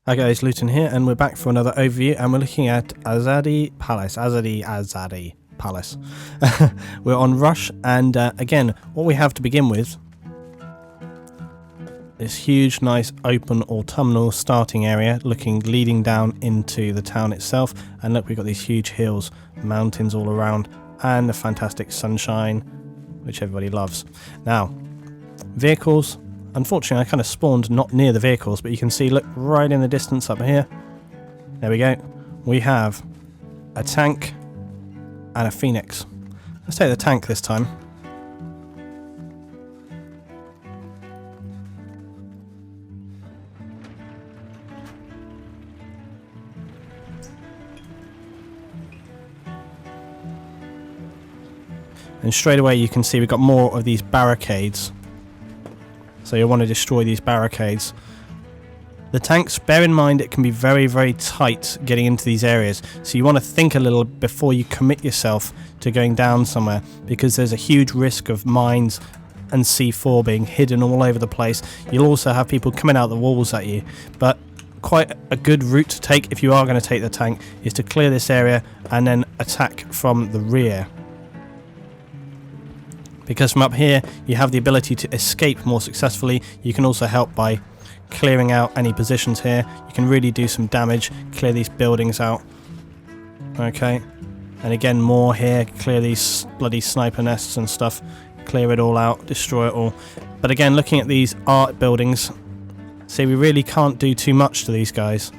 Hi guys, Luetin here, and we're back for another overview, and we're looking at Azadi Palace. Azadi Palace. We're on Rush, and again, what we have to begin with, this huge, nice, open autumnal starting area, leading down into the town itself. And look, we've got these huge hills, mountains all around, and the fantastic sunshine, which everybody loves. Now, vehicles. Unfortunately, I kind of spawned not near the vehicles, but you can see, look, right in the distance up here. There we go. We have a tank and a Phoenix. Let's take the tank this time. And straight away you can see we've got more of these barricades. So you'll want to destroy these barricades. The tanks, bear in mind, it can be very, very tight getting into these areas. So you want to think a little before you commit yourself to going down somewhere, because there's a huge risk of mines and C4 being hidden all over the place. You'll also have people coming out the walls at you. But quite a good route to take if you are going to take the tank is to clear this area and then attack from the rear. Because from up here you have the ability to escape more successfully. You can also help by clearing out any positions here. You can really do some damage, clear these buildings out. Okay, and again more here, clear these bloody sniper nests and stuff, clear it all out, destroy it all. But again, looking at these art buildings, see, we really can't do too much to these guys.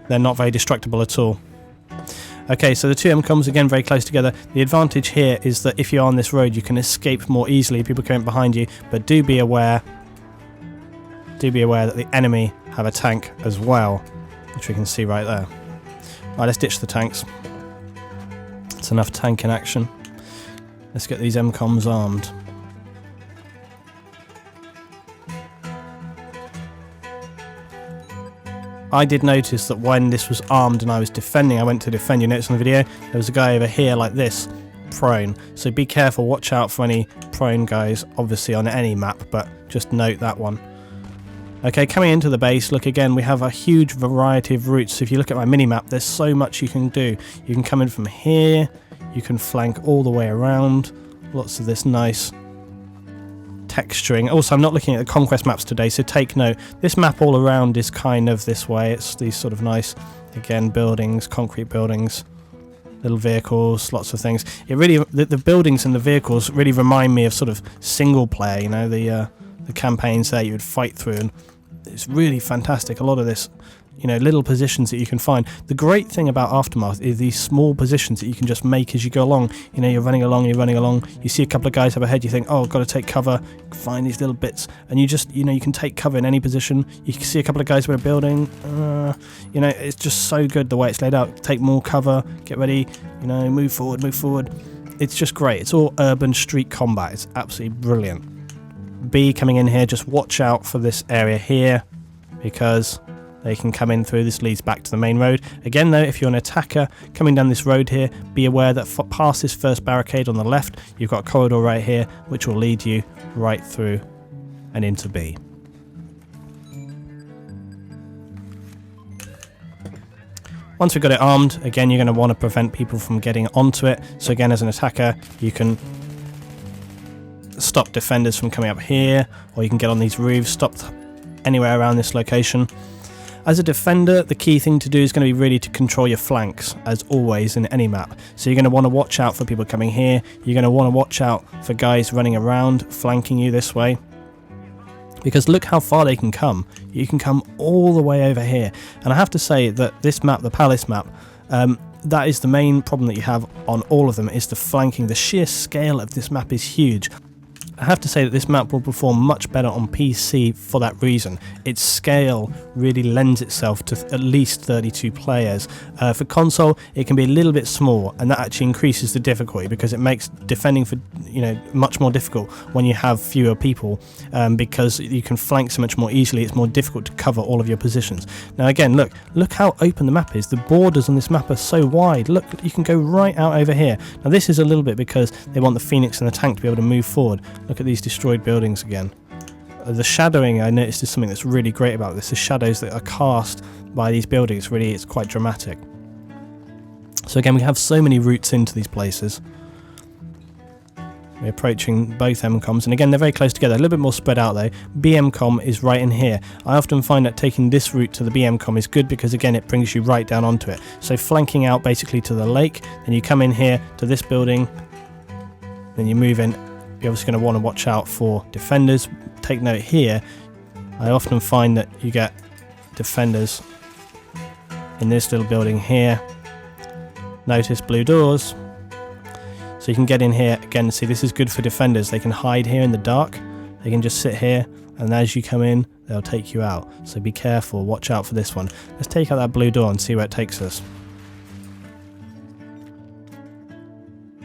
They're not very destructible at all. Okay, so the two MCOMs again very close together. The advantage here is that if you're on this road you can escape more easily, people coming behind you, but do be aware that the enemy have a tank as well, which we can see right there. Right, let's ditch the tanks. It's enough tank in action. Let's get these MCOMs armed. I did notice that when this was armed and I was defending, I went to defend, you notice on the video, there was a guy over here like this, prone. So be careful, watch out for any prone guys, obviously on any map, but just note that one. Okay, coming into the base, look again, we have a huge variety of routes. So if you look at my mini-map, there's so much you can do. You can come in from here, you can flank all the way around, lots of this nice texturing. Also, I'm not looking at the conquest maps today, so take note. This map all around is kind of this way. It's these sort of nice, again, buildings, concrete buildings, little vehicles, lots of things. It really, the buildings and the vehicles really remind me of sort of single player, you know, the campaigns there you would fight through, and it's really fantastic. A lot of this, you know, little positions that you can find. The great thing about Aftermath is these small positions that you can just make as you go along. You know, you're running along, you see a couple of guys up ahead, you think, oh, I've got to take cover, find these little bits, and you just, you know, you can take cover in any position. You can see a couple of guys with a building, you know, it's just so good the way it's laid out. Take more cover, get ready, you know, move forward. It's just great. It's all urban street combat. It's absolutely brilliant. B coming in here, just watch out for this area here, because they can come in through. This leads back to the main road. Again though, if you're an attacker coming down this road here, be aware that past this first barricade on the left, you've got a corridor right here, which will lead you right through and into B. Once we've got it armed, again, you're going to want to prevent people from getting onto it. So again, as an attacker, you can stop defenders from coming up here, or you can get on these roofs, stop anywhere around this location. As a defender, the key thing to do is going to be really to control your flanks, as always in any map. So you're going to want to watch out for people coming here. You're going to want to watch out for guys running around, flanking you this way. Because look how far they can come. You can come all the way over here. And I have to say that this map, the Palace map, that is the main problem that you have on all of them, is the flanking. The sheer scale of this map is huge. I have to say that this map will perform much better on PC for that reason. Its scale really lends itself to at least 32 players. For console, it can be a little bit small, and that actually increases the difficulty because it makes defending for, you know, much more difficult when you have fewer people, because you can flank so much more easily. It's more difficult to cover all of your positions. Now again, look how open the map is. The borders on this map are so wide. Look, you can go right out over here. Now this is a little bit because they want the Phoenix and the tank to be able to move forward. Look at these destroyed buildings again. The shadowing, I noticed, is something that's really great about this. The shadows that are cast by these buildings, really, it's quite dramatic. So again, we have so many routes into these places. We're approaching both MCOMs, and again, they're very close together, a little bit more spread out though. BMCOM is right in here. I often find that taking this route to the BMCOM is good because again, it brings you right down onto it. So flanking out basically to the lake, then you come in here to this building, then you move in. You're obviously going to want to watch out for defenders. Take note here, I often find that you get defenders in this little building here. Notice blue doors. So you can get in here, again, see this is good for defenders. They can hide here in the dark. They can just sit here, and as you come in, they'll take you out. So be careful, watch out for this one. Let's take out that blue door and see where it takes us.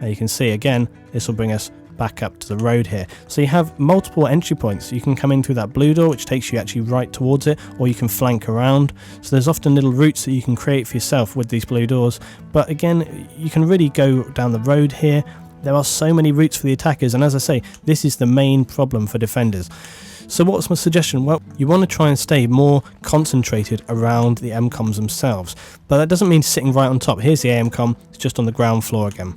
Now you can see, again, this will bring us back up to the road here. So you have multiple entry points. You can come in through that blue door, which takes you actually right towards it, or you can flank around. So there's often little routes that you can create for yourself with these blue doors. But again, you can really go down the road here. There are so many routes for the attackers, and as I say, this is the main problem for defenders. So what's my suggestion? Well, you want to try and stay more concentrated around the MCOMs themselves. But that doesn't mean sitting right on top. Here's the AMCOM, it's just on the ground floor again.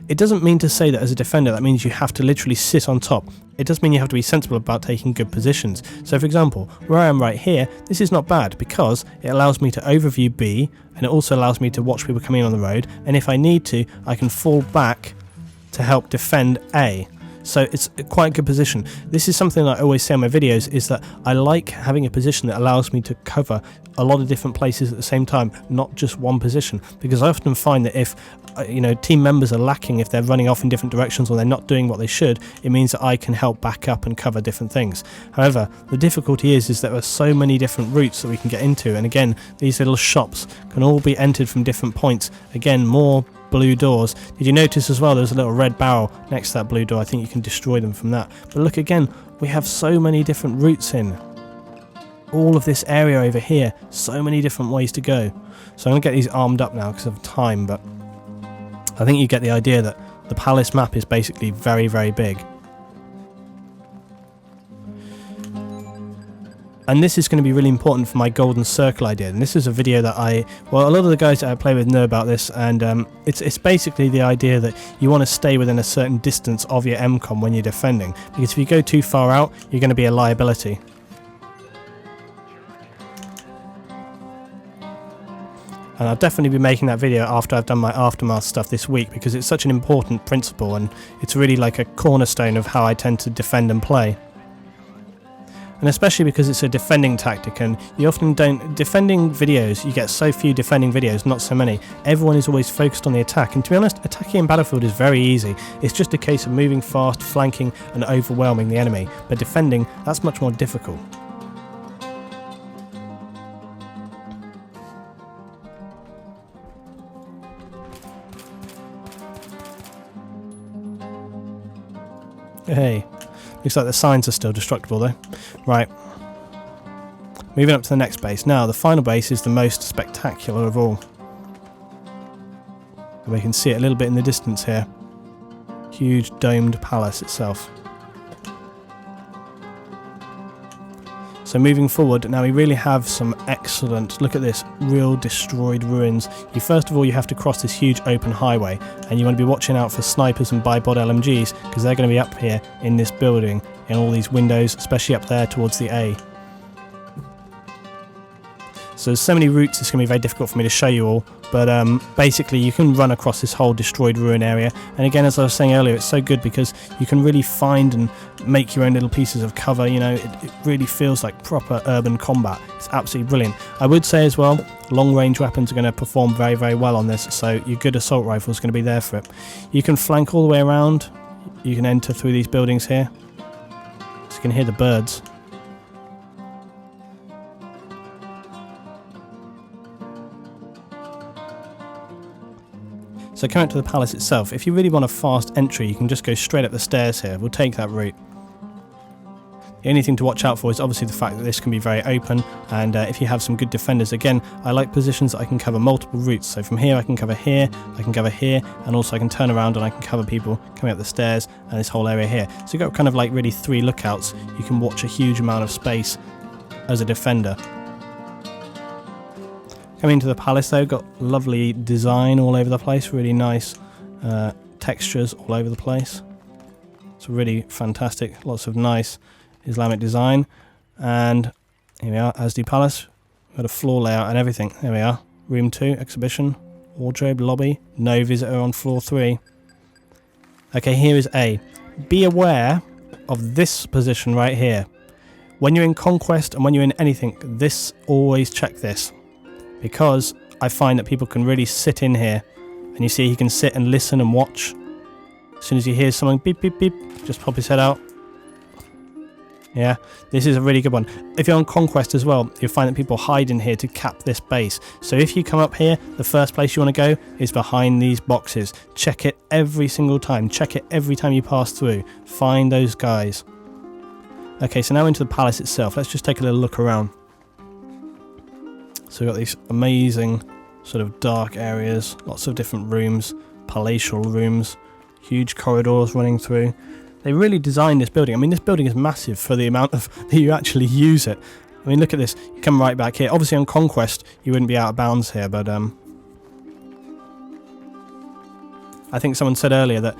It doesn't mean to say that as a defender that means you have to literally sit on top. It does mean you have to be sensible about taking good positions. So for example, where I am right here, this is not bad because it allows me to overview B, and it also allows me to watch people coming in on the road, and if I need to, I can fall back to help defend A. So it's quite a good position. This is something that I always say in my videos, is that I like having a position that allows me to cover a lot of different places at the same time, not just one position, because I often find that if team members are lacking, if they're running off in different directions or they're not doing what they should, it means that I can help back up and cover different things. However, the difficulty is that there are so many different routes that we can get into, and again, these little shops can all be entered from different points. Again, more blue doors. Did you notice as well there's a little red barrel next to that blue door? I think you can destroy them from that. But look again, we have so many different routes in. All of this area over here, so many different ways to go. So I'm going to get these armed up now because of time, but I think you get the idea that the palace map is basically very, very big. And this is going to be really important for my golden circle idea. And this is a video that a lot of the guys that I play with know about this, and it's basically the idea that you want to stay within a certain distance of your MCOM when you're defending, because if you go too far out, you're going to be a liability. And I'll definitely be making that video after I've done my aftermath stuff this week, because it's such an important principle, and it's really like a cornerstone of how I tend to defend and play. And especially because it's a defending tactic, and you often don't... Defending videos, you get so few defending videos, not so many. Everyone is always focused on the attack, and to be honest, attacking in Battlefield is very easy. It's just a case of moving fast, flanking, and overwhelming the enemy. But defending, that's much more difficult. Hey. Looks like the signs are still destructible though. Right. Moving up to the next base. Now, the final base is the most spectacular of all. And we can see it a little bit in the distance here. Huge domed palace itself. So moving forward, now we really have some excellent, look at this, real destroyed ruins. First of all, you have to cross this huge open highway, and you want to be watching out for snipers and bipod LMGs, because they're going to be up here in this building, in all these windows, especially up there towards the A. So there's so many routes, it's going to be very difficult for me to show you all, but basically you can run across this whole destroyed ruin area, and again, as I was saying earlier, it's so good because you can really find and make your own little pieces of cover. It really feels like proper urban combat. It's absolutely brilliant. I would say as well, long range weapons are going to perform very, very well on this, so your good assault rifle is going to be there for it. You can flank all the way around, you can enter through these buildings here, so you can hear the birds. So coming up to the palace itself, if you really want a fast entry, you can just go straight up the stairs here. We'll take that route. The only thing to watch out for is obviously the fact that this can be very open, and if you have some good defenders, again, I like positions that I can cover multiple routes. So from here I can cover here, I can cover here, and also I can turn around and I can cover people coming up the stairs and this whole area here. So you've got kind of like really 3 lookouts. You can watch a huge amount of space as a defender. Coming into the palace though, got lovely design all over the place, really nice textures all over the place. It's really fantastic, lots of nice Islamic design. And here we are, Azadi Palace. We've got a floor layout and everything. There we are, room 2, exhibition, wardrobe, lobby, no visitor on floor 3. Okay, here is A. Be aware of this position right here. When you're in Conquest and when you're in anything, this, always check this. Because I find that people can really sit in here, and you see he can sit and listen and watch. As soon as he hears someone beep beep beep, just pop his head out. Yeah, this is a really good one. If you're on Conquest as well, you'll find that people hide in here to cap this base. So if you come up here, the first place you want to go is behind these boxes. Check it every single time. Check it every time you pass through. Find those guys. Okay, so now into the palace itself. Let's just take a little look around. So we've got these amazing sort of dark areas, lots of different rooms, palatial rooms, huge corridors running through. They really designed this building. I mean, this building is massive for the amount of that you actually use it. I mean, look at this. You come right back here. Obviously on Conquest, you wouldn't be out of bounds here, but I think someone said earlier that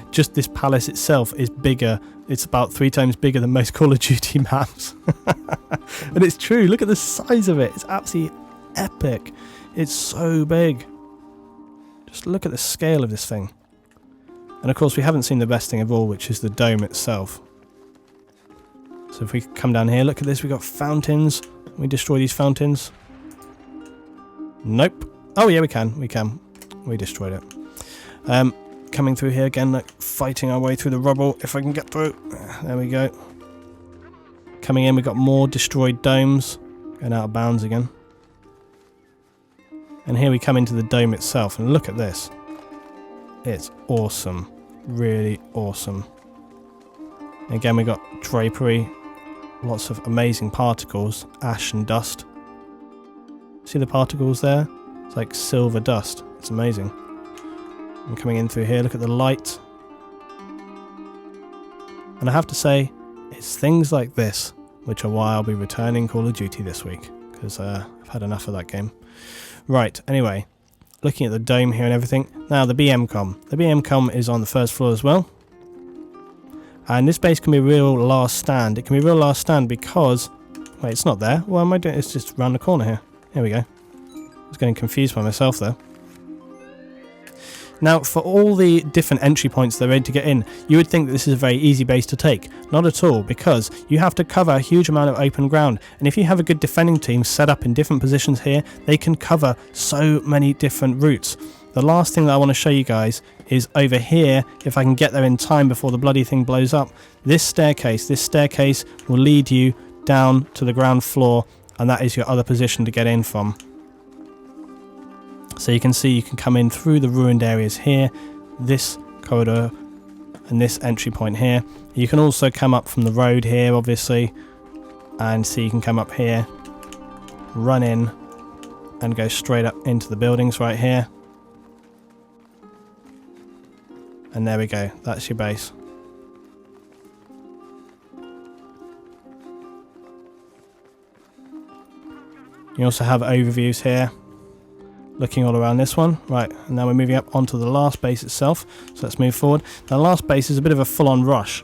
just this palace itself is bigger. It's about 3 times bigger than most Call of Duty maps. And it's true. Look at the size of it. It's absolutely epic. It's so big. Just look at the scale of this thing. And of course we haven't seen the best thing of all, which is the dome itself. So if we come down here, look at this. We've got fountains. Can we destroy these fountains? Nope. Oh yeah, we can. We destroyed it. Coming through here again, like fighting our way through the rubble. If I can get through. There we go. Coming in, we've got more destroyed domes. Going out of bounds again. And here we come into the dome itself. And look at this. It's awesome. Really awesome. Again, we got drapery. Lots of amazing particles. Ash and dust. See the particles there? It's like silver dust. It's amazing. And coming in through here, look at the light. And I have to say, it's things like this which are why I'll be returning Call of Duty this week. Because I've had enough of that game. Right, anyway. Looking at the dome here and everything. Now the BM-Com. The BM-Com is on the first floor as well. And this base can be a real last stand. It can be a real last stand because... Wait, it's not there. What am I doing? It's just around the corner here. Here we go. I was getting confused by myself there. Now, for all the different entry points they're ready to get in, you would think that this is a very easy base to take. Not at all, because you have to cover a huge amount of open ground. And if you have a good defending team set up in different positions here, they can cover so many different routes. The last thing that I want to show you guys is over here, if I can get there in time before the bloody thing blows up. This staircase will lead you down to the ground floor, and that is your other position to get in from. So you can see you can come in through the ruined areas here, this corridor and this entry point here. You can also come up from the road here, obviously, and see you can come up here, run in and go straight up into the buildings right here. And there we go, that's your base. You also have overviews here. Looking all around this one. Right, and now we're moving up onto the last base itself. So let's move forward. Now the last base is a bit of a full-on rush,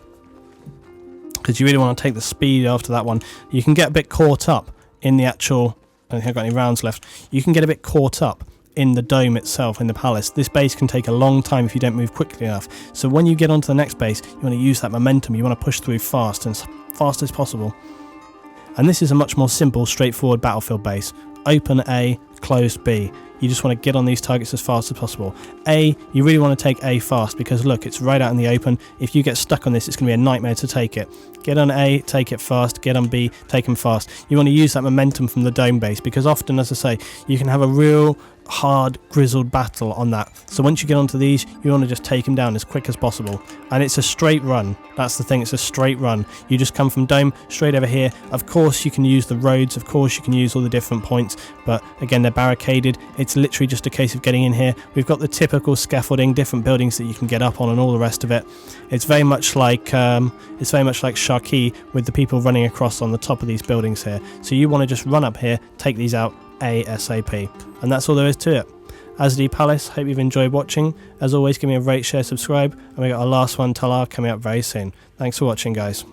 because you really want to take the speed after that one. You can get a bit caught up in the actual... I don't think I've got any rounds left. You can get a bit caught up in the dome itself, in the palace. This base can take a long time if you don't move quickly enough. So when you get onto the next base, you want to use that momentum. You want to push through fast, and as fast as possible. And this is a much more simple, straightforward battlefield base. Open A, closed B. You just want to get on these targets as fast as possible. A, you really want to take A fast, because look, it's right out in the open. If you get stuck on this, it's going to be a nightmare to take it. Get on A, take it fast. Get on B, take them fast. You want to use that momentum from the dome base, because often, as I say, you can have a real hard grizzled battle on that. So once you get onto these, you want to just take them down as quick as possible, and it's a straight run. That's the thing, it's a straight run. You just come from dome straight over here. Of course you can use the roads, of course you can use all the different points, but again they're barricaded. It's literally just a case of getting in here. We've got the typical scaffolding, different buildings that you can get up on and all the rest of it. It's very much like Sharkey with the people running across on the top of these buildings here. So you want to just run up here, take these out ASAP, and that's all there is to it. Azadi Palace, hope you've enjoyed watching. As always, give me a rate, share, subscribe, and we got our last one, Talar, coming up very soon. Thanks for watching, guys.